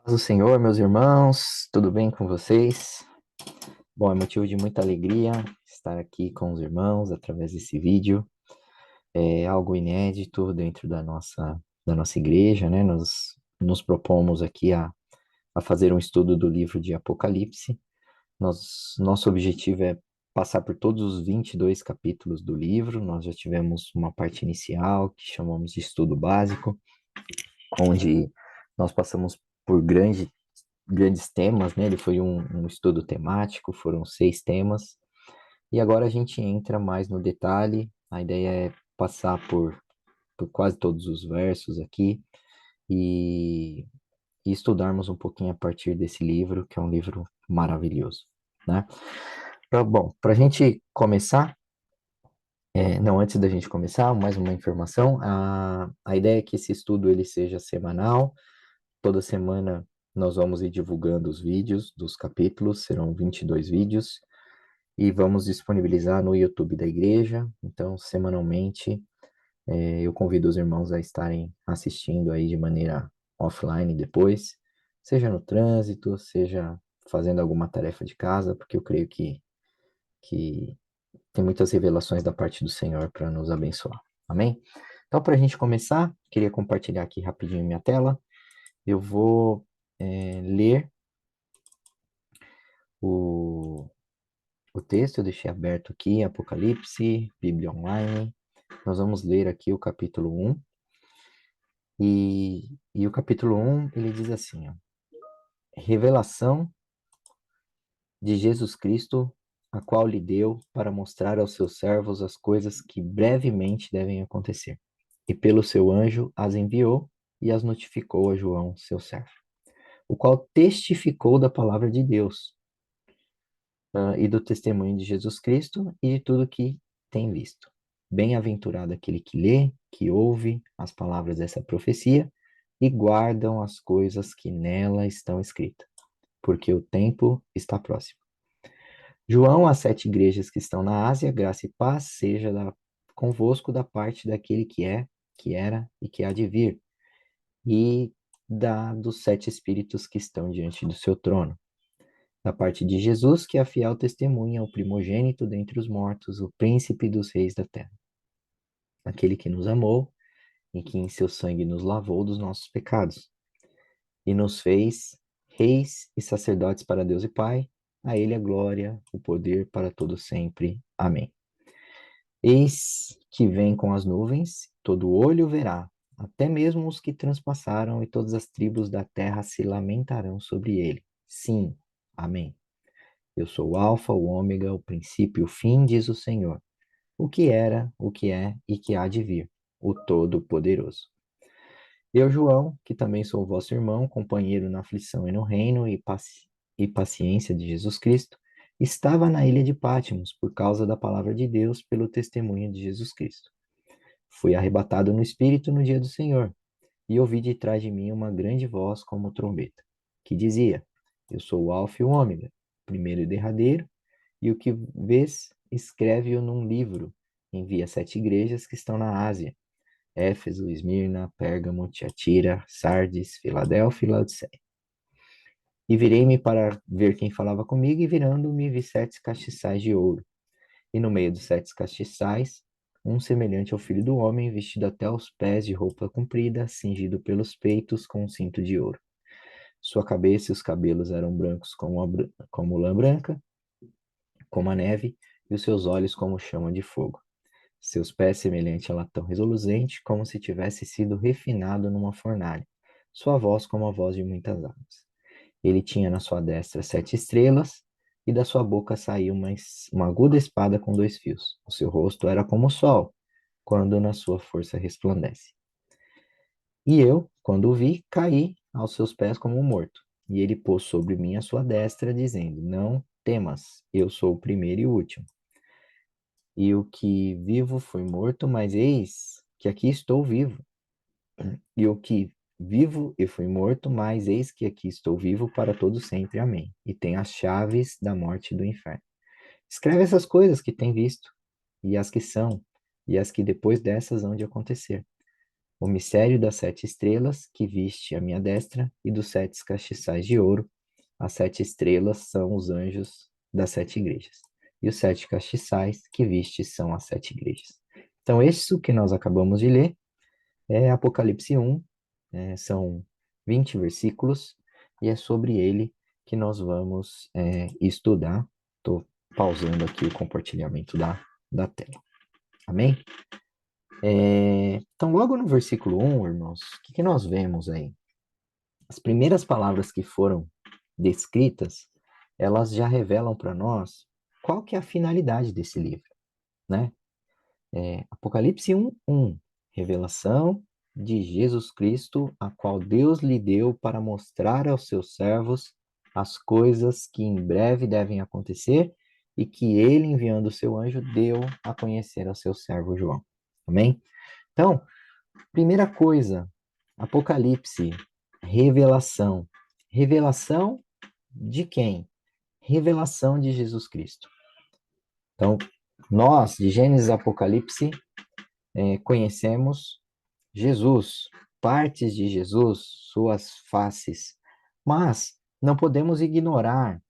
Paz do Senhor, meus irmãos, tudo bem com vocês? Bom, é motivo de muita alegria estar aqui com os irmãos através desse vídeo. É algo inédito dentro da nossa igreja, né? Nós nos propomos aqui a fazer um estudo do livro de Apocalipse. Nosso objetivo é passar por todos os 22 capítulos do livro. Nós já tivemos uma parte inicial que chamamos de estudo básico, onde nós passamos por grandes temas, né? Ele foi um estudo temático, foram 6 temas, e agora a gente entra mais no detalhe. A ideia é passar por quase todos os versos aqui e, e estudarmos um pouquinho a partir desse livro, que é um livro maravilhoso, né? Bom, para a gente começar, não, antes da gente começar, mais uma informação, a ideia é que esse estudo ele seja semanal. Toda semana nós vamos ir divulgando os vídeos dos capítulos, serão 22 vídeos, e vamos disponibilizar no YouTube da igreja. Então, semanalmente, eu convido os irmãos a estarem assistindo aí de maneira offline depois, seja no trânsito, seja fazendo alguma tarefa de casa, porque eu creio que tem muitas revelações da parte do Senhor para nos abençoar. Amém? Então, para a gente começar, queria compartilhar aqui rapidinho minha tela. Eu vou ler o, o texto, eu deixei aberto aqui, Apocalipse, Bíblia Online. Nós vamos ler aqui o capítulo 1. E o capítulo 1, ele diz assim, ó, revelação de Jesus Cristo, a qual lhe deu para mostrar aos seus servos as coisas que brevemente devem acontecer. E pelo seu anjo as enviou e as notificou a João, seu servo, o qual testificou da palavra de Deus, e do testemunho de Jesus Cristo e de tudo que tem visto. Bem-aventurado aquele que lê, que ouve as palavras dessa profecia e guardam as coisas que nela estão escritas, porque o tempo está próximo. João, às 7 igrejas que estão na Ásia, graça e paz seja convosco da parte daquele que é, que era e que há de vir, e dos 7 espíritos que estão diante do seu trono, da parte de Jesus, que é a fiel testemunha, o primogênito dentre os mortos, o príncipe dos reis da terra, aquele que nos amou e que em seu sangue nos lavou dos nossos pecados e nos fez reis e sacerdotes para Deus e Pai. A ele a glória, o poder para todo sempre. Amém. Eis que vem com as nuvens, todo olho verá, até mesmo os que transpassaram, e todas as tribos da terra se lamentarão sobre ele. Sim, amém. Eu sou o Alfa, o Ômega, o princípio e o fim, diz o Senhor, o que era, o que é e que há de vir, o Todo-Poderoso. Eu, João, que também sou vosso irmão, companheiro na aflição e no reino e paciência de Jesus Cristo, estava na ilha de Patmos por causa da palavra de Deus, pelo testemunho de Jesus Cristo. Fui arrebatado no Espírito no dia do Senhor, e ouvi de trás de mim uma grande voz como trombeta, que dizia: Eu sou o Alfa e o Ômega, primeiro e derradeiro, e o que vês, escreve-o num livro. Envia 7 igrejas que estão na Ásia: Éfeso, Esmirna, Pérgamo, Tiatira, Sardes, Filadélfia e Laodiceia. E virei-me para ver quem falava comigo, e virando-me vi 7 castiçais de ouro. E no meio dos 7 castiçais, um semelhante ao filho do homem, vestido até os pés de roupa comprida, cingido pelos peitos com um cinto de ouro. Sua cabeça e os cabelos eram brancos como lã branca, como a neve, e os seus olhos como chama de fogo. Seus pés semelhante a latão reluzente, como se tivesse sido refinado numa fornalha. Sua voz como a voz de muitas águas. Ele tinha na sua destra 7 estrelas, e da sua boca saía uma aguda espada com 2 fios. O seu rosto era como o sol, quando na sua força resplandece. E eu, quando o vi, caí aos seus pés como um morto. E ele pôs sobre mim a sua destra, dizendo: Não temas, eu sou o primeiro e o último. E o que vivo foi morto, mas eis que aqui estou vivo. E o que vivo e fui morto, mas eis que aqui estou vivo para todo sempre. Amém. E tenho as chaves da morte e do inferno. Escreve essas coisas que tem visto, e as que são, e as que depois dessas hão de acontecer. o mistério das 7 estrelas que viste à minha destra e dos 7 castiçais de ouro. As 7 estrelas são os anjos das 7 igrejas. E os 7 castiçais que viste são as 7 igrejas. Então, isso que nós acabamos de ler é Apocalipse 1, são 20 versículos, e é sobre ele que nós vamos estudar. Estou pausando aqui o compartilhamento da tela. Amém? Então, logo no versículo 1, irmãos, o que nós vemos aí? As primeiras palavras que foram descritas, elas já revelam para nós qual que é a finalidade desse livro, né? Apocalipse 1:1, revelação de Jesus Cristo, a qual Deus lhe deu para mostrar aos seus servos as coisas que em breve devem acontecer e que ele, enviando o seu anjo, deu a conhecer ao seu servo João. Amém? Então, primeira coisa, Apocalipse, revelação. Revelação de quem? Revelação de Jesus Cristo. Então, nós, de Gênesis a Apocalipse, conhecemos Jesus, partes de Jesus, suas faces, mas não podemos ignorar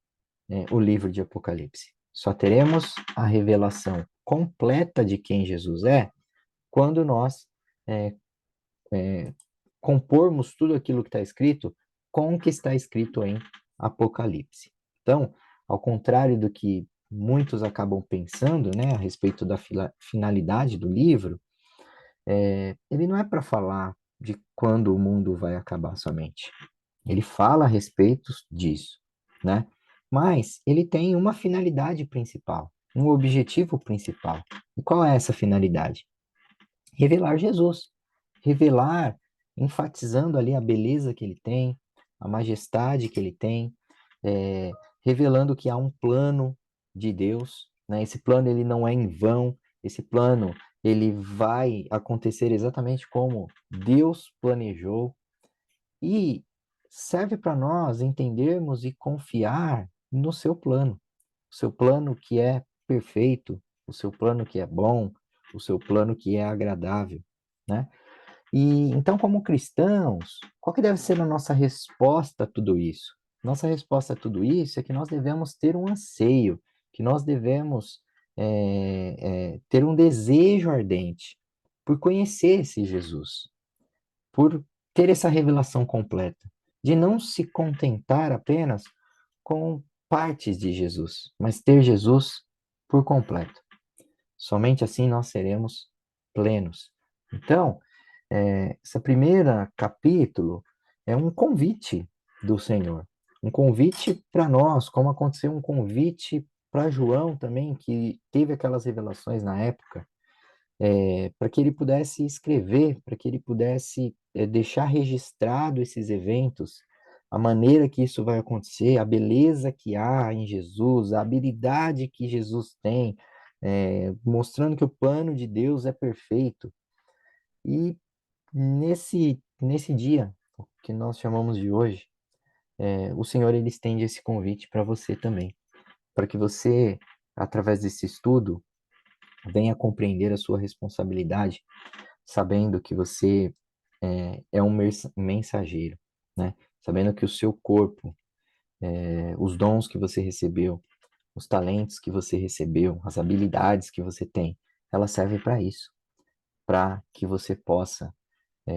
o livro de Apocalipse. Só teremos a revelação completa de quem Jesus é quando nós é, compormos tudo aquilo que está escrito com o que está escrito em Apocalipse. Então, ao contrário do que muitos acabam pensando, né, a respeito da finalidade do livro, ele não é para falar de quando o mundo vai acabar somente. Ele fala a respeito disso, né? Mas ele tem uma finalidade principal, um objetivo principal. E qual é essa finalidade? Revelar Jesus. Revelar, enfatizando ali a beleza que ele tem, a majestade que ele tem, é, revelando que há um plano de Deus, né? Esse plano ele não é em vão, esse plano ele vai acontecer exatamente como Deus planejou e serve para nós entendermos e confiar no seu plano que é perfeito, o seu plano que é bom, o seu plano que é agradável, né? E então, como cristãos, qual que deve ser a nossa resposta a tudo isso? Nossa resposta a tudo isso é que nós devemos ter um anseio, que nós devemos ter um desejo ardente por conhecer esse Jesus, por ter essa revelação completa, de não se contentar apenas com partes de Jesus, mas ter Jesus por completo. Somente assim nós seremos plenos. Então, esse primeiro capítulo é um convite do Senhor. Um convite para nós, como aconteceu um convite para João também, que teve aquelas revelações na época, para que ele pudesse escrever, para que ele pudesse deixar registrado esses eventos, a maneira que isso vai acontecer, a beleza que há em Jesus, a habilidade que Jesus tem, mostrando que o plano de Deus é perfeito. E nesse dia, que nós chamamos de hoje, o Senhor ele estende esse convite para você também, para que você, através desse estudo, venha compreender a sua responsabilidade, sabendo que você é um mensageiro, né? Sabendo que o seu corpo, os dons que você recebeu, os talentos que você recebeu, as habilidades que você tem, elas servem para isso, para que você possa,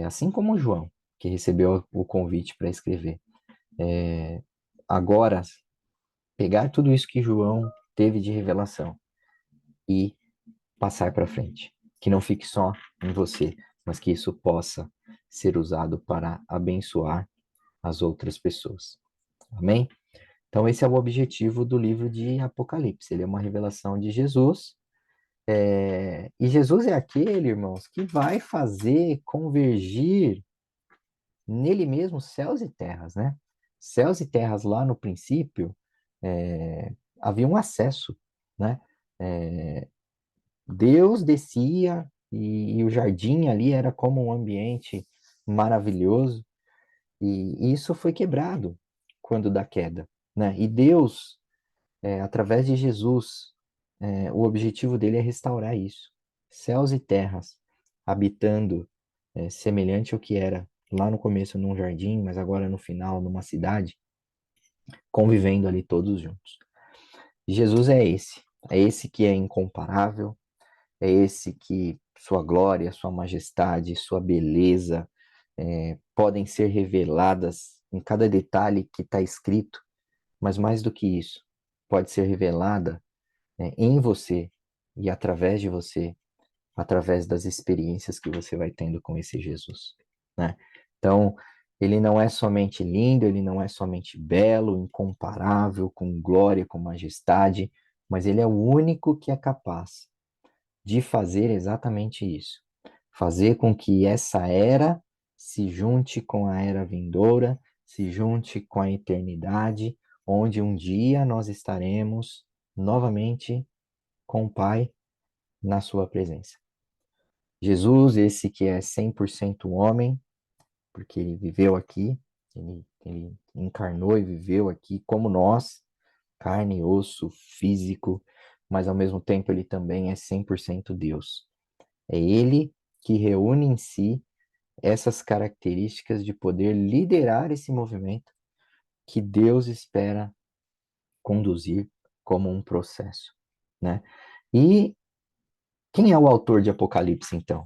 assim como o João, que recebeu o convite para escrever, agora pegar tudo isso que João teve de revelação e passar para frente. Que não fique só em você, mas que isso possa ser usado para abençoar as outras pessoas. Amém? Então, esse é o objetivo do livro de Apocalipse. Ele é uma revelação de Jesus. E Jesus é aquele, irmãos, que vai fazer convergir nele mesmo céus e terras, né? Céus e terras lá no princípio havia um acesso, né? É, Deus descia e o jardim ali era como um ambiente maravilhoso e isso foi quebrado quando da queda, né? E Deus, através de Jesus, o objetivo dele é restaurar isso, céus e terras, habitando semelhante ao que era lá no começo num jardim, mas agora no final numa cidade, convivendo ali todos juntos. Jesus é esse que é incomparável, é esse que sua glória, sua majestade, sua beleza podem ser reveladas em cada detalhe que está escrito, mas mais do que isso, pode ser revelada em você e através de você, através das experiências que você vai tendo com esse Jesus, né? Então, ele não é somente lindo, ele não é somente belo, incomparável, com glória, com majestade, mas ele é o único que é capaz de fazer exatamente isso. Fazer com que essa era se junte com a era vindoura, se junte com a eternidade, onde um dia nós estaremos novamente com o Pai na sua presença. Jesus, esse que é 100% homem, porque ele viveu aqui, ele encarnou e viveu aqui como nós, carne, osso, físico, mas ao mesmo tempo ele também é 100% Deus. É ele que reúne em si essas características de poder liderar esse movimento que Deus espera conduzir como um processo, né? E quem é o autor de Apocalipse, então?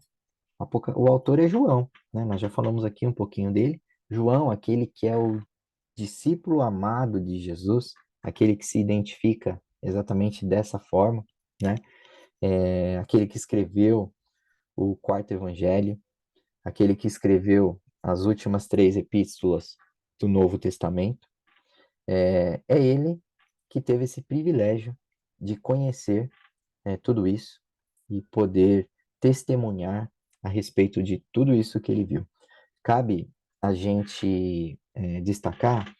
O autor é João, né? Nós já falamos aqui um pouquinho dele. João, aquele que é o discípulo amado de Jesus, aquele que se identifica exatamente dessa forma, né? Aquele que escreveu o quarto evangelho, aquele que escreveu as últimas três epístolas do Novo Testamento, é ele que teve esse privilégio de conhecer tudo isso e poder testemunhar a respeito de tudo isso que ele viu. Cabe a gente destacar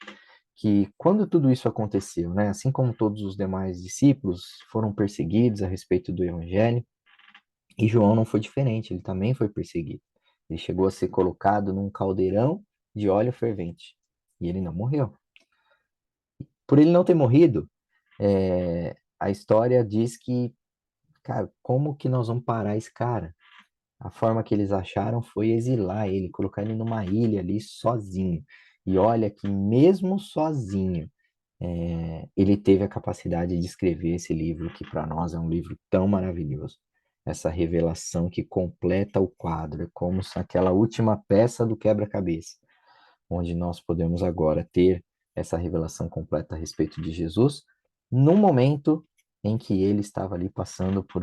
que quando tudo isso aconteceu, né, assim como todos os demais discípulos foram perseguidos a respeito do evangelho, e João não foi diferente, ele também foi perseguido. Ele chegou a ser colocado num caldeirão de óleo fervente e ele não morreu. Por ele não ter morrido, a história diz que, cara, como que nós vamos parar esse cara? A forma que eles acharam foi exilar ele, colocar ele numa ilha ali sozinho. E olha que mesmo sozinho, ele teve a capacidade de escrever esse livro, que para nós é um livro tão maravilhoso. Essa revelação que completa o quadro, é como se aquela última peça do quebra-cabeça, onde nós podemos agora ter essa revelação completa a respeito de Jesus, no momento em que ele estava ali passando por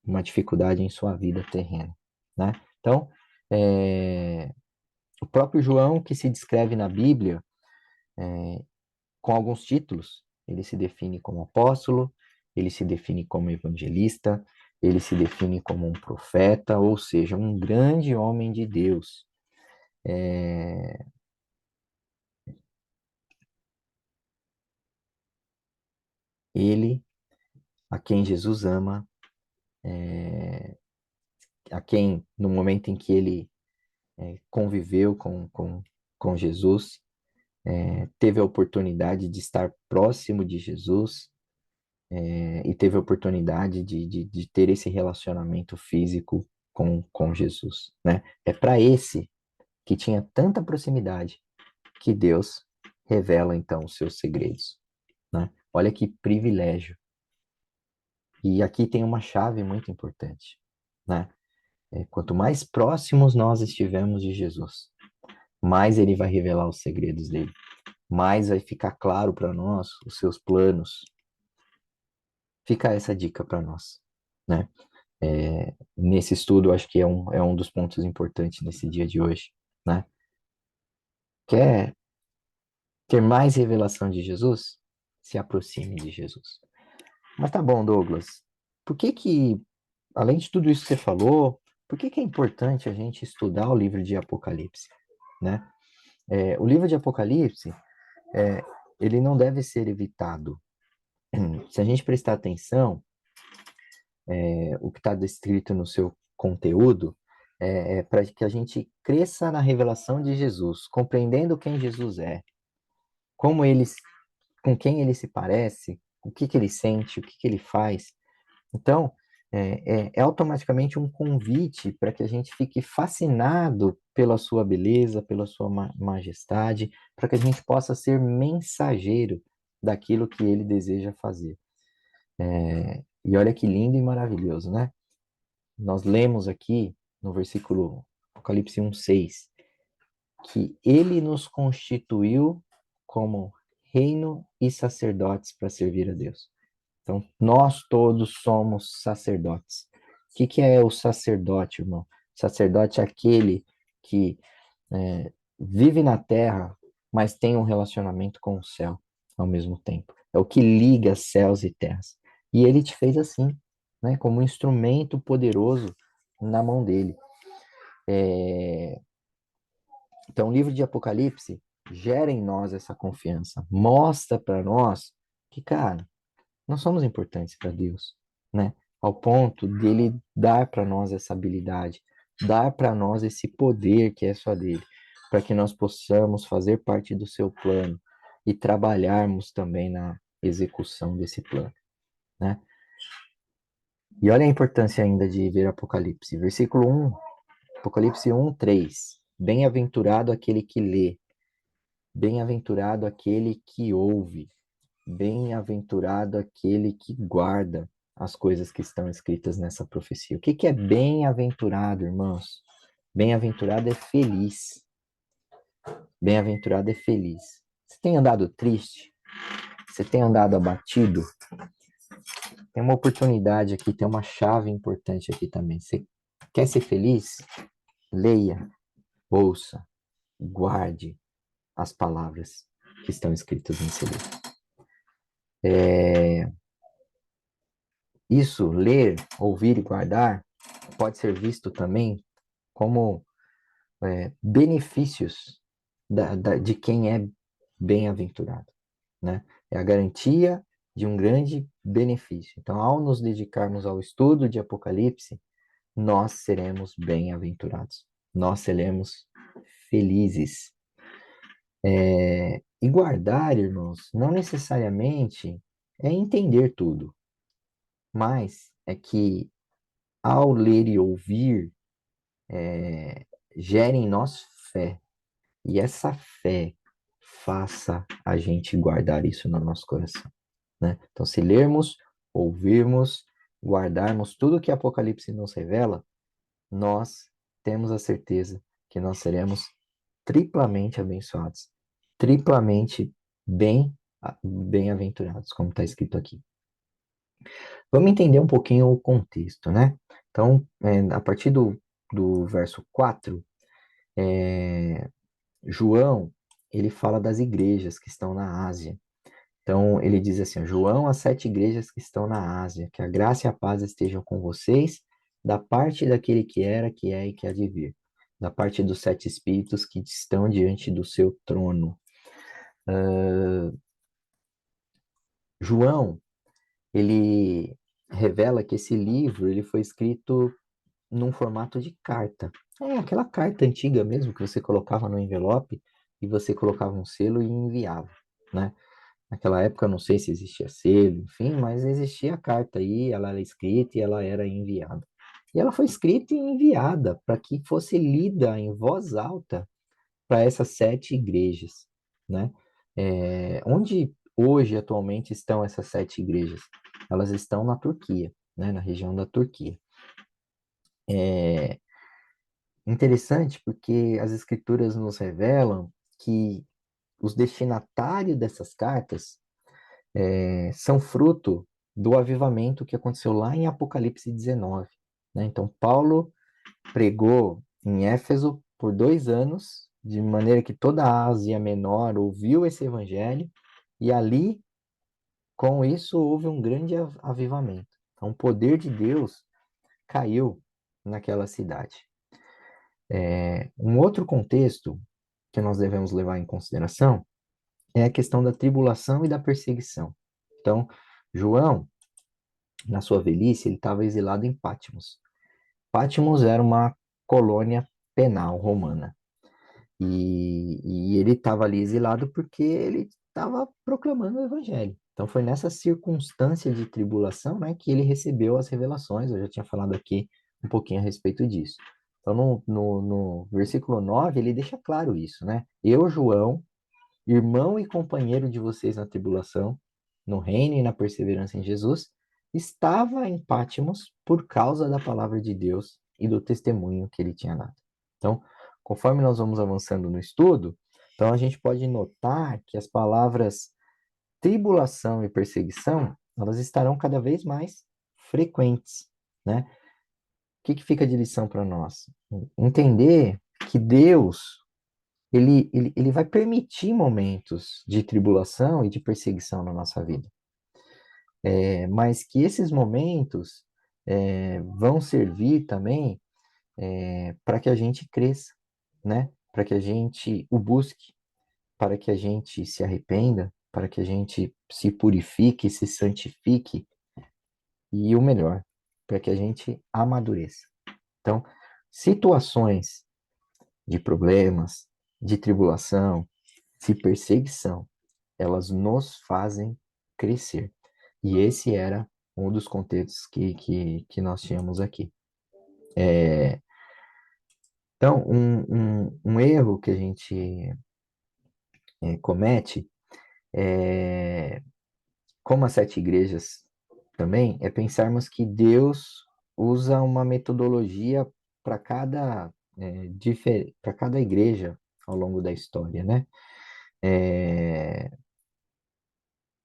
uma dificuldade em sua vida terrena, né? Então, o próprio João, que se descreve na Bíblia, com alguns títulos. Ele se define como apóstolo, ele se define como evangelista, ele se define como um profeta, ou seja, um grande homem de Deus. Ele, a quem Jesus ama, a quem, no momento em que ele conviveu com Jesus, teve a oportunidade de estar próximo de Jesus, e teve a oportunidade de ter esse relacionamento físico com Jesus, né? É para esse que tinha tanta proximidade que Deus revela então os seus segredos, né? Olha que privilégio. E aqui tem uma chave muito importante, né? Quanto mais próximos nós estivermos de Jesus, mais ele vai revelar os segredos dele, mais vai ficar claro para nós os seus planos. Fica essa dica para nós, né? Nesse estudo, acho que é um dos pontos importantes nesse dia de hoje, né? Quer ter mais revelação de Jesus? Se aproxime de Jesus. Mas tá bom, Douglas. Por que que, além de tudo isso que você falou, por que que é importante a gente estudar o livro de Apocalipse, né? O livro de Apocalipse, ele não deve ser evitado. Se a gente prestar atenção, o que está descrito no seu conteúdo, para que a gente cresça na revelação de Jesus, compreendendo quem Jesus é, como ele, com quem ele se parece, o que que ele sente, o que que ele faz. Então, é automaticamente um convite para que a gente fique fascinado pela sua beleza, pela sua majestade, para que a gente possa ser mensageiro daquilo que ele deseja fazer. E olha que lindo e maravilhoso, né? Nós lemos aqui no versículo Apocalipse 1:6 que ele nos constituiu como reino e sacerdotes para servir a Deus. Então, nós todos somos sacerdotes. O que é o sacerdote, irmão? O sacerdote é aquele que vive na terra, mas tem um relacionamento com o céu ao mesmo tempo. É o que liga céus e terras. E ele te fez assim, né? Como um instrumento poderoso na mão dele. Então, o livro de Apocalipse gera em nós essa confiança, mostra para nós que, cara, nós somos importantes para Deus, né? Ao ponto dele dar para nós essa habilidade, dar para nós esse poder que é só dele, para que nós possamos fazer parte do seu plano e trabalharmos também na execução desse plano, né? E olha a importância ainda de ver Apocalipse. Versículo 1, Apocalipse 1:3. Bem-aventurado aquele que lê, bem-aventurado aquele que ouve, bem-aventurado aquele que guarda as coisas que estão escritas nessa profecia. O que é bem-aventurado, irmãos? Bem-aventurado é feliz. Bem-aventurado é feliz. Você tem andado triste? Você tem andado abatido? Tem uma oportunidade aqui, tem uma chave importante aqui também. Você quer ser feliz? Leia, ouça, guarde as palavras que estão escritas nesse livro. Isso, ler, ouvir e guardar, pode ser visto também como benefícios de quem é bem-aventurado, né? É a garantia de um grande benefício. Então, ao nos dedicarmos ao estudo de Apocalipse, nós seremos bem-aventurados. Nós seremos felizes. E guardar, irmãos, não necessariamente é entender tudo, mas é que ao ler e ouvir, gere em nós fé. E essa fé faça a gente guardar isso no nosso coração, né? Então, se lermos, ouvirmos, guardarmos tudo que Apocalipse nos revela, nós temos a certeza que nós seremos triplamente abençoados, triplamente bem-aventurados, como está escrito aqui. Vamos entender um pouquinho o contexto, né? Então, a partir do verso 4, João, ele fala das igrejas que estão na Ásia. Então, ele diz assim, João, as 7 igrejas que estão na Ásia, que a graça e a paz estejam com vocês, da parte daquele que era, que é e que há de vir, da parte dos 7 espíritos que estão diante do seu trono. João, ele revela que esse livro ele foi escrito num formato de carta. É aquela carta antiga mesmo que você colocava no envelope e você colocava um selo e enviava, né? Naquela época, eu não sei se existia selo, enfim, mas existia a carta aí, ela era escrita e ela era enviada. E ela foi escrita e enviada para que fosse lida em voz alta para essas 7 igrejas, né? Onde hoje, atualmente, estão essas 7 igrejas? Elas estão na Turquia, né? Na região da Turquia. É interessante porque as escrituras nos revelam que os destinatários dessas cartas são fruto do avivamento que aconteceu lá em Apocalipse 19, né? Então, Paulo pregou em Éfeso por 2 anos, de maneira que toda a Ásia Menor ouviu esse evangelho, e ali, com isso, houve um grande avivamento. Então, o poder de Deus caiu naquela cidade. Um outro contexto que nós devemos levar em consideração é a questão da tribulação e da perseguição. Então, João, na sua velhice, ele estava exilado em Patmos. Patmos era uma colônia penal romana. E ele estava ali exilado porque ele estava proclamando o evangelho, Então foi nessa circunstância de tribulação, né, que ele recebeu as revelações. Eu já tinha falado aqui um pouquinho a respeito disso. Então no versículo 9 ele deixa claro isso, né? Eu, João, irmão e companheiro de vocês na tribulação, no reino e na perseverança em Jesus, estava em Pátimos por causa da palavra de Deus e do testemunho que ele tinha dado. Então, conforme nós vamos avançando no estudo, então a gente pode notar que as palavras tribulação e perseguição, elas estarão cada vez mais frequentes, né? O que que fica de lição para nós? Entender que Deus ele vai permitir momentos de tribulação e de perseguição na nossa vida. Mas que esses momentos vão servir também para que a gente cresça, né? Para que a gente o busque, para que a gente se arrependa, para que a gente se purifique, se santifique e o melhor, para que a gente amadureça. Então, situações de problemas, de tribulação, de perseguição, elas nos fazem crescer. E esse era um dos contextos que nós tínhamos aqui. Então, um erro que a gente comete, como as sete igrejas também, é pensarmos que Deus usa uma metodologia para para cada igreja ao longo da história, né? É,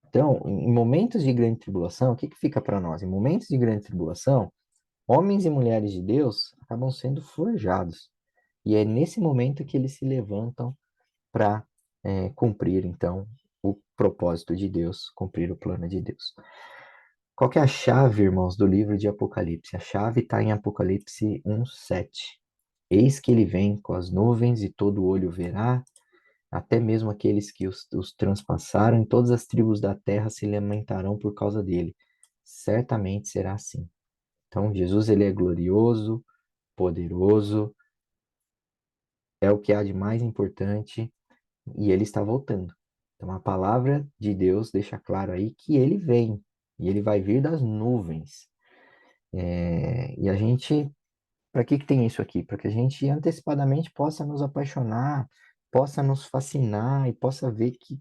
Então, em momentos de grande tribulação, o que que fica para nós? Em momentos de grande tribulação, homens e mulheres de Deus acabam sendo forjados. E é nesse momento que eles se levantam para cumprir, então, o propósito de Deus, cumprir o plano de Deus. Qual que é a chave, irmãos, do livro de Apocalipse? A chave está em Apocalipse 1:7. Eis que ele vem com as nuvens e todo olho verá, até mesmo aqueles que os transpassaram, e todas as tribos da terra se lamentarão por causa dele. Certamente será assim. Então, Jesus, ele é glorioso, poderoso, é o que há de mais importante, e ele está voltando. Então, a palavra de Deus deixa claro aí que ele vem, e ele vai vir das nuvens. E a gente, para que tem isso aqui? Para que a gente antecipadamente possa nos apaixonar, possa nos fascinar e possa ver que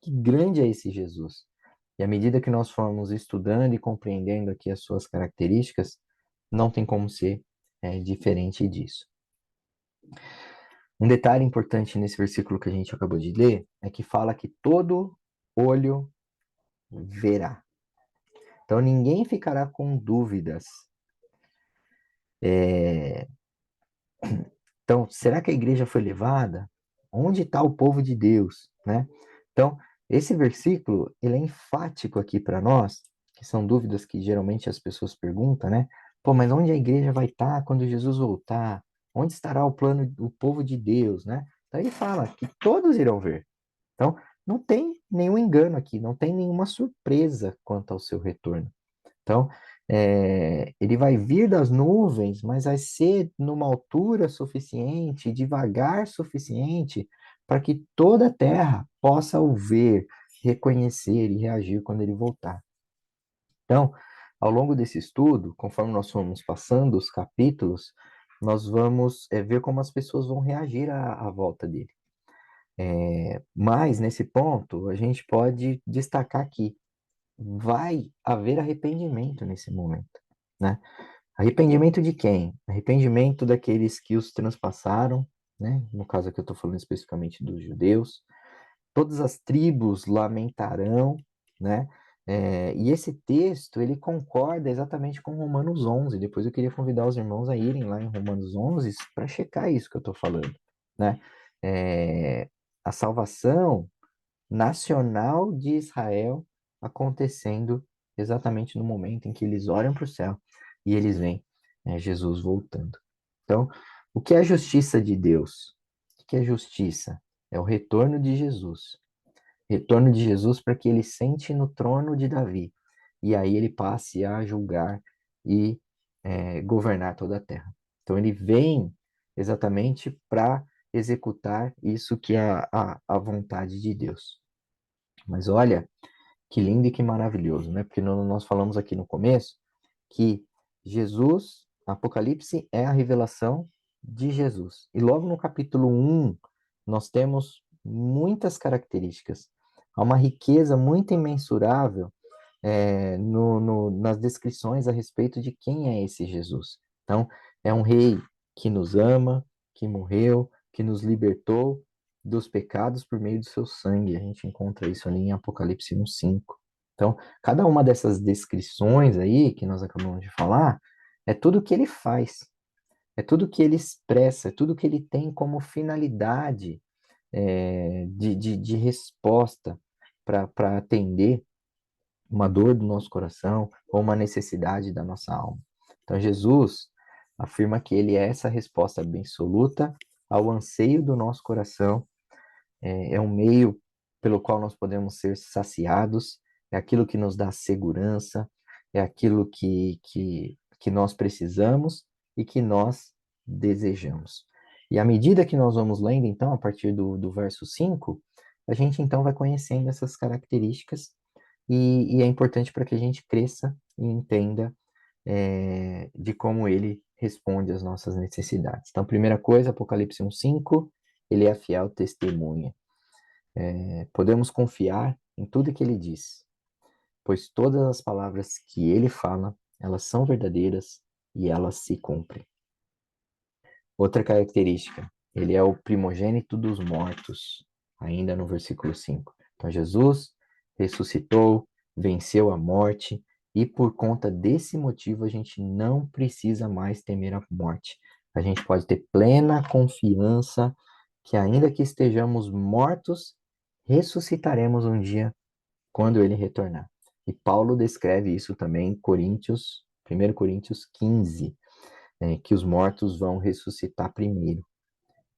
grande é esse Jesus. E à medida que nós formos estudando e compreendendo aqui as suas características, não tem como ser diferente disso. Um detalhe importante nesse versículo que a gente acabou de ler é que fala que todo olho verá. Então ninguém ficará com dúvidas. Então, será que a igreja foi levada? Onde está o povo de Deus, né? Então, esse versículo, ele é enfático aqui para nós, que são dúvidas que geralmente as pessoas perguntam, né? Pô, mas onde a igreja vai estar quando Jesus voltar? Onde estará o plano do povo de Deus, né? Então ele fala que todos irão ver. Então, não tem nenhum engano aqui, não tem nenhuma surpresa quanto ao seu retorno. Então, ele vai vir das nuvens, mas vai ser numa altura suficiente, devagar suficiente, para que toda a terra possa o ver, reconhecer e reagir quando ele voltar. Então, ao longo desse estudo, conforme nós formos passando os capítulos, nós vamos ver como as pessoas vão reagir à volta dele. Mas, nesse ponto, a gente pode destacar aqui vai haver arrependimento nesse momento, né? Arrependimento de quem? Arrependimento daqueles que os transpassaram, né? No caso aqui eu estou falando especificamente dos judeus. Todas as tribos lamentarão, né? E esse texto, ele concorda exatamente com Romanos 11. Depois eu queria convidar os irmãos a irem lá em Romanos 11 para checar isso que eu estou falando, né? A salvação nacional de Israel acontecendo exatamente no momento em que eles olham para o céu e eles veem Jesus voltando. Então, o que é a justiça de Deus? O que é justiça? É o retorno de Jesus. Retorno de Jesus para que ele sente no trono de Davi e aí ele passe a julgar e governar toda a terra. Então, ele vem exatamente para executar isso que é a vontade de Deus. Mas olha, Que lindo e que maravilhoso, né? Porque nós falamos aqui no começo que Jesus, Apocalipse é a revelação de Jesus. E logo no capítulo 1, nós temos muitas características. Há uma riqueza muito imensurável nas descrições a respeito de quem é esse Jesus. Então, é um rei que nos ama, que morreu, que nos libertou dos pecados por meio do seu sangue. A gente encontra isso ali em Apocalipse 1:5. Então, cada uma dessas descrições aí que nós acabamos de falar, é tudo que ele faz, é tudo que ele expressa, é tudo que ele tem como finalidade de resposta para atender uma dor do nosso coração ou uma necessidade da nossa alma. Então, Jesus afirma que ele é essa resposta absoluta ao anseio do nosso coração, é um meio pelo qual nós podemos ser saciados, é aquilo que nos dá segurança, é aquilo que nós precisamos e que nós desejamos. E à medida que nós vamos lendo, então, a partir do verso 5, a gente então vai conhecendo essas características e é importante para que a gente cresça e entenda de como ele responde às nossas necessidades. Então, primeira coisa, Apocalipse 1:5, ele é a fiel testemunha. Podemos confiar em tudo que ele diz, pois todas as palavras que ele fala, elas são verdadeiras e elas se cumprem. Outra característica, ele é o primogênito dos mortos, ainda no versículo 5. Então, Jesus ressuscitou, venceu a morte, e por conta desse motivo a gente não precisa mais temer a morte. A gente pode ter plena confiança que, ainda que estejamos mortos, ressuscitaremos um dia quando ele retornar. E Paulo descreve isso também em Coríntios, 1 Coríntios 15, que os mortos vão ressuscitar primeiro.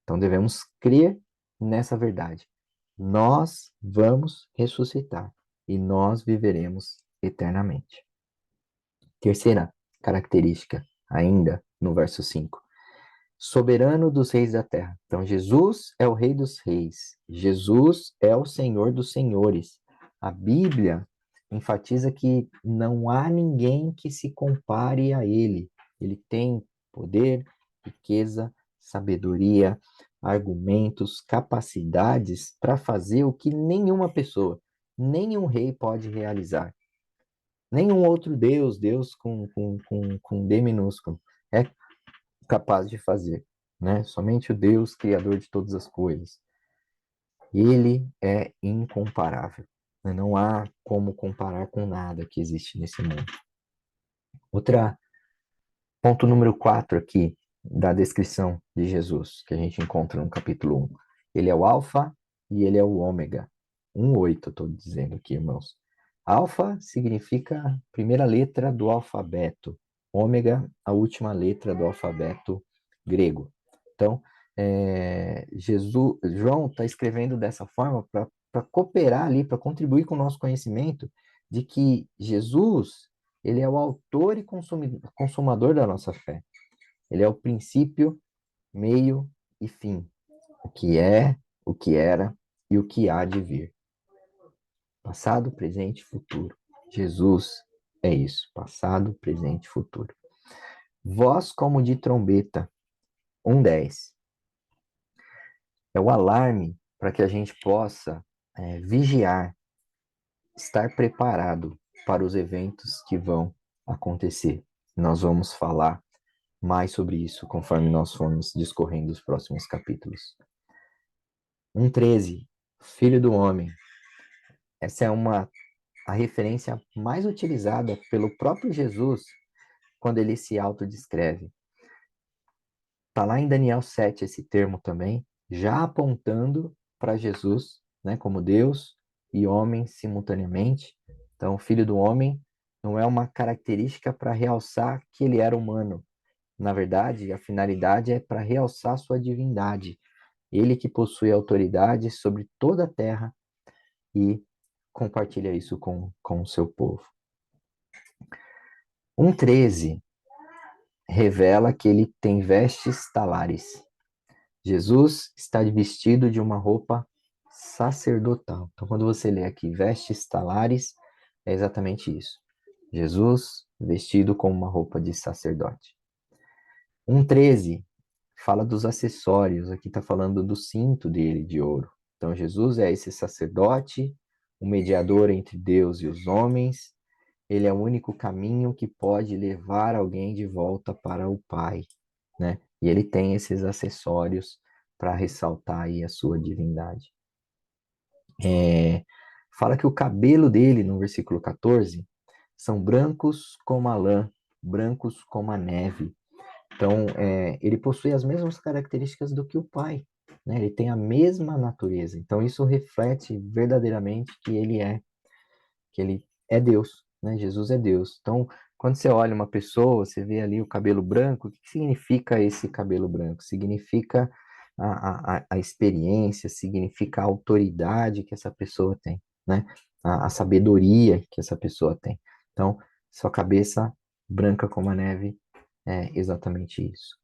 Então devemos crer nessa verdade. Nós vamos ressuscitar e nós viveremos eternamente. Terceira característica, ainda no verso 5. Soberano dos reis da terra. Então, Jesus é o Rei dos reis. Jesus é o Senhor dos senhores. A Bíblia enfatiza que não há ninguém que se compare a ele. Ele tem poder, riqueza, sabedoria, argumentos, capacidades para fazer o que nenhuma pessoa, nenhum rei pode realizar. Nenhum outro Deus, Deus com D minúsculo, é capaz de fazer, né? Somente o Deus, Criador de todas as coisas. Ele é incomparável. Né? Não há como comparar com nada que existe nesse mundo. Ponto número 4 aqui, da descrição de Jesus, que a gente encontra no capítulo 1. Ele é o alfa e ele é o ômega. 1:8, estou dizendo aqui, irmãos. Alfa significa a primeira letra do alfabeto. Ômega, a última letra do alfabeto grego. Então, João está escrevendo dessa forma para cooperar ali, para contribuir com o nosso conhecimento de que Jesus, ele é o autor e consumador da nossa fé. Ele é o princípio, meio e fim. O que é, o que era e o que há de vir. Passado, presente e futuro. Jesus é isso. Passado, presente e futuro. Voz como de trombeta. 1:10. É o alarme para que a gente possa vigiar, estar preparado para os eventos que vão acontecer. Nós vamos falar mais sobre isso conforme nós formos discorrendo os próximos capítulos. 1:13, Filho do Homem. Essa é a referência mais utilizada pelo próprio Jesus quando ele se autodescreve. Está lá em Daniel 7 esse termo também, já apontando para Jesus, né, como Deus e homem simultaneamente. Então, Filho do Homem não é uma característica para realçar que ele era humano. Na verdade, a finalidade é para realçar sua divindade. Ele que possui autoridade sobre toda a terra e compartilha isso com o seu povo. 1:13 revela que ele tem vestes talares. Jesus está vestido de uma roupa sacerdotal. Então, quando você lê aqui vestes talares, é exatamente isso. Jesus vestido com uma roupa de sacerdote. 1,13 fala dos acessórios, aqui está falando do cinto dele de ouro. Então, Jesus é esse sacerdote, o mediador entre Deus e os homens. Ele é o único caminho que pode levar alguém de volta para o Pai, né? E ele tem esses acessórios para ressaltar aí a sua divindade. Fala que o cabelo dele, no versículo 14, são brancos como a lã, brancos como a neve. Então, ele possui as mesmas características do que o Pai, né? Ele tem a mesma natureza. Então, isso reflete verdadeiramente que ele é Deus, né? Jesus é Deus. Então, quando você olha uma pessoa, você vê ali o cabelo branco, o que significa esse cabelo branco? Significa a experiência, significa a autoridade que essa pessoa tem, né? A sabedoria que essa pessoa tem. Então, sua cabeça branca como a neve é exatamente isso.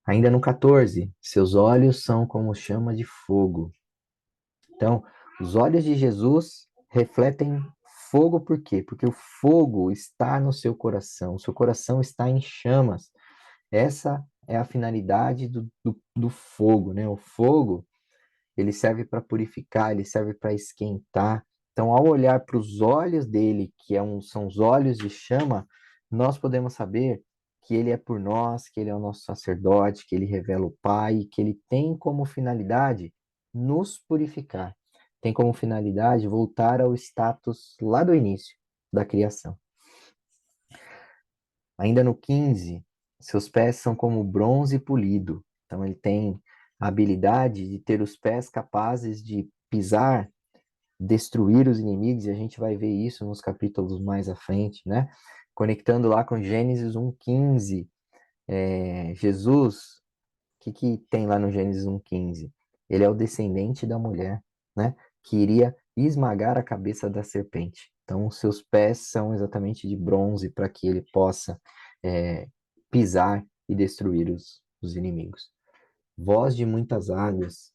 Ainda no 14, seus olhos são como chama de fogo. Então, os olhos de Jesus refletem fogo por quê? Porque o fogo está no seu coração está em chamas. Essa é a finalidade do fogo, né? O fogo, ele serve para purificar, ele serve para esquentar. Então, ao olhar para os olhos dele, são os olhos de chama, nós podemos saber que ele é por nós, que ele é o nosso sacerdote, que ele revela o Pai, que ele tem como finalidade nos purificar. Tem como finalidade voltar ao status lá do início da criação. Ainda no 15, seus pés são como bronze polido. Então, ele tem a habilidade de ter os pés capazes de pisar, destruir os inimigos, e a gente vai ver isso nos capítulos mais à frente, né? Conectando lá com Gênesis 1,15, Jesus, o que tem lá no Gênesis 1,15? Ele é o descendente da mulher, né? Que iria esmagar a cabeça da serpente. Então, os seus pés são exatamente de bronze para que ele possa pisar e destruir os inimigos. Voz de muitas águas,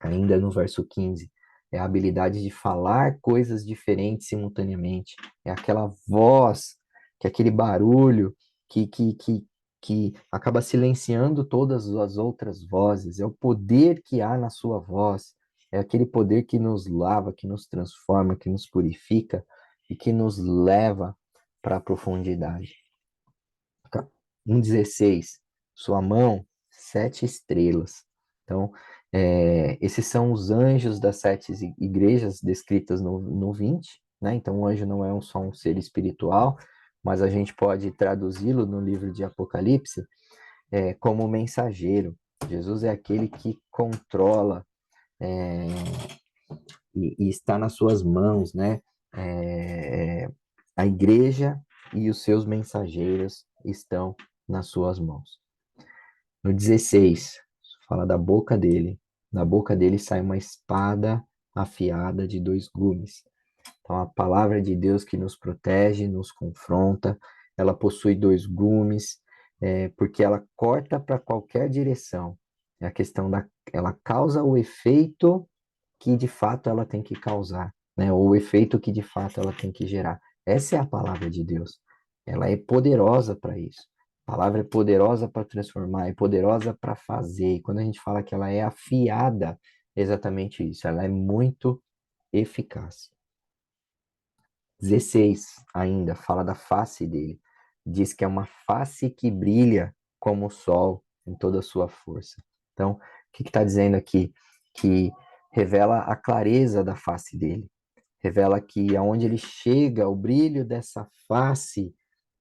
ainda no verso 15, é a habilidade de falar coisas diferentes simultaneamente. É aquela voz, que é aquele barulho que acaba silenciando todas as outras vozes. É o poder que há na sua voz. É aquele poder que nos lava, que nos transforma, que nos purifica e que nos leva para a profundidade. 1,16. Sua mão, 7 estrelas. Então, esses são os anjos das 7 igrejas descritas no 20, né? Então, o anjo não é só um ser espiritual, mas a gente pode traduzi-lo no livro de Apocalipse como mensageiro. Jesus é aquele que controla é, e está nas suas mãos, né? A igreja e os seus mensageiros estão nas suas mãos. No 16, fala da boca dele. Da boca dele sai uma espada afiada de 2 gumes. Então, a palavra de Deus que nos protege, nos confronta, ela possui 2 gumes, porque ela corta para qualquer direção. É a questão ela causa o efeito que de fato ela tem que causar, né? Ou o efeito que de fato ela tem que gerar. Essa é a palavra de Deus. Ela é poderosa para isso. A palavra é poderosa para transformar, é poderosa para fazer. E quando a gente fala que ela é afiada, é exatamente isso. Ela é muito eficaz. 16 ainda fala da face dele. Diz que é uma face que brilha como o sol em toda a sua força. Então, o que está dizendo aqui? Que revela a clareza da face dele. Revela que aonde ele chega, o brilho dessa face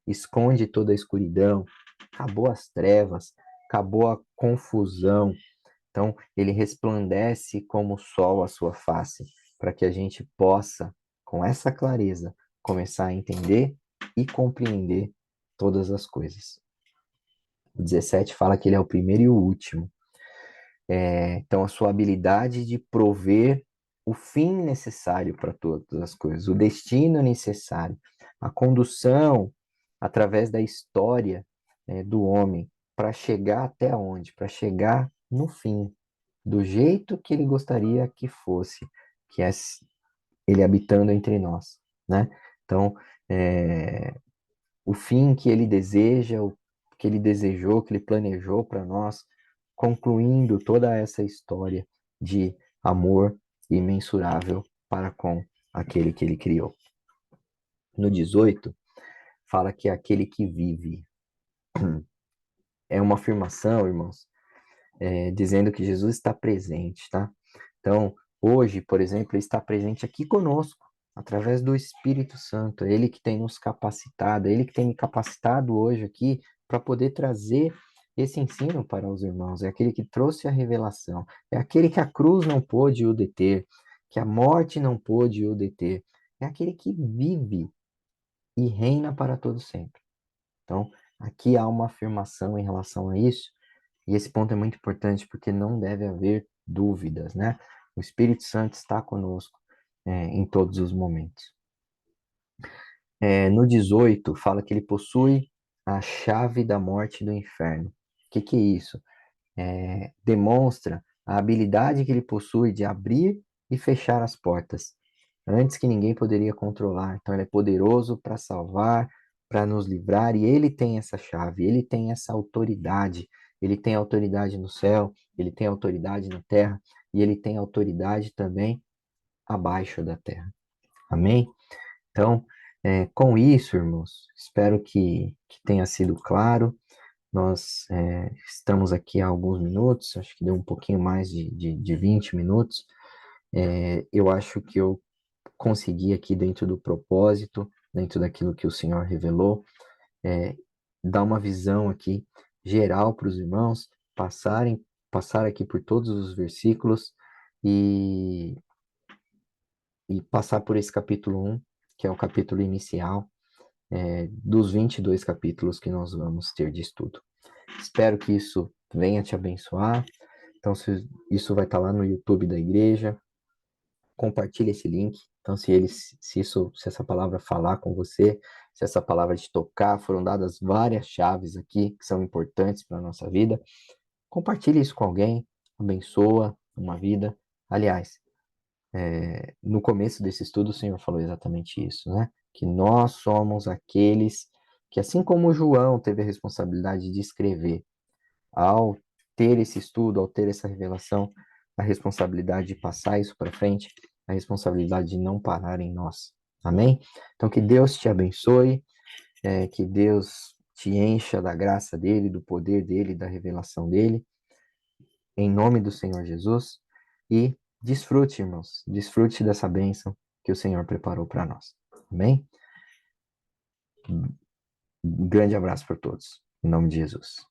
esconde toda a escuridão, acabou as trevas, acabou a confusão. Então, ele resplandece como o sol a sua face, para que a gente possa, com essa clareza, começar a entender e compreender todas as coisas. O 17 fala que ele é o primeiro e o último. Então, a sua habilidade de prover o fim necessário para todas as coisas, o destino necessário, a condução através da história do homem para chegar até onde? Para chegar no fim, do jeito que ele gostaria que fosse, que é ele habitando entre nós. né? Então, o fim que ele deseja, o que ele desejou, que ele planejou para nós, concluindo toda essa história de amor imensurável para com aquele que ele criou. No 18, fala que é aquele que vive. É uma afirmação, irmãos, dizendo que Jesus está presente, tá? Então, hoje, por exemplo, ele está presente aqui conosco, através do Espírito Santo. É ele que tem nos capacitado, é ele que tem me capacitado hoje aqui para poder trazer esse ensino para os irmãos. É aquele que trouxe a revelação, é aquele que a cruz não pôde o deter, que a morte não pôde o deter. É aquele que vive e reina para todo sempre. Então, aqui há uma afirmação em relação a isso, e esse ponto é muito importante porque não deve haver dúvidas, né? O Espírito Santo está conosco em todos os momentos. No 18, fala que ele possui a chave da morte e do inferno. O que é isso? Demonstra a habilidade que ele possui de abrir e fechar as portas, antes que ninguém poderia controlar. Então, ele é poderoso para salvar, para nos livrar, e ele tem essa chave, ele tem essa autoridade. Ele tem autoridade no céu, ele tem autoridade na terra, e ele tem autoridade também abaixo da terra. Amém? Então, com isso, irmãos, espero que tenha sido claro. Nós estamos aqui há alguns minutos, acho que deu um pouquinho mais de 20 minutos. Eu acho que eu consegui aqui dentro do propósito, dentro daquilo que o Senhor revelou, dar uma visão aqui geral para os irmãos, passar aqui por todos os versículos e, e passar por esse capítulo 1, que é o capítulo inicial, dos 22 capítulos que nós vamos ter de estudo. Espero que isso venha te abençoar. Então, isso vai estar lá no YouTube da igreja. Compartilhe esse link. Então, se essa palavra falar com você, se essa palavra te tocar, foram dadas várias chaves aqui que são importantes para a nossa vida. Compartilhe isso com alguém, abençoa uma vida. Aliás, no começo desse estudo, o Senhor falou exatamente isso, né? Que nós somos aqueles que, assim como João teve a responsabilidade de escrever, ao ter esse estudo, ao ter essa revelação, a responsabilidade de passar isso para frente, a responsabilidade de não parar em nós. Amém? Então, que Deus te abençoe, que Deus te encha da graça dele, do poder dele, da revelação dele, em nome do Senhor Jesus, e desfrute, irmãos, desfrute dessa bênção que o Senhor preparou para nós. Amém? Um grande abraço para todos, em nome de Jesus.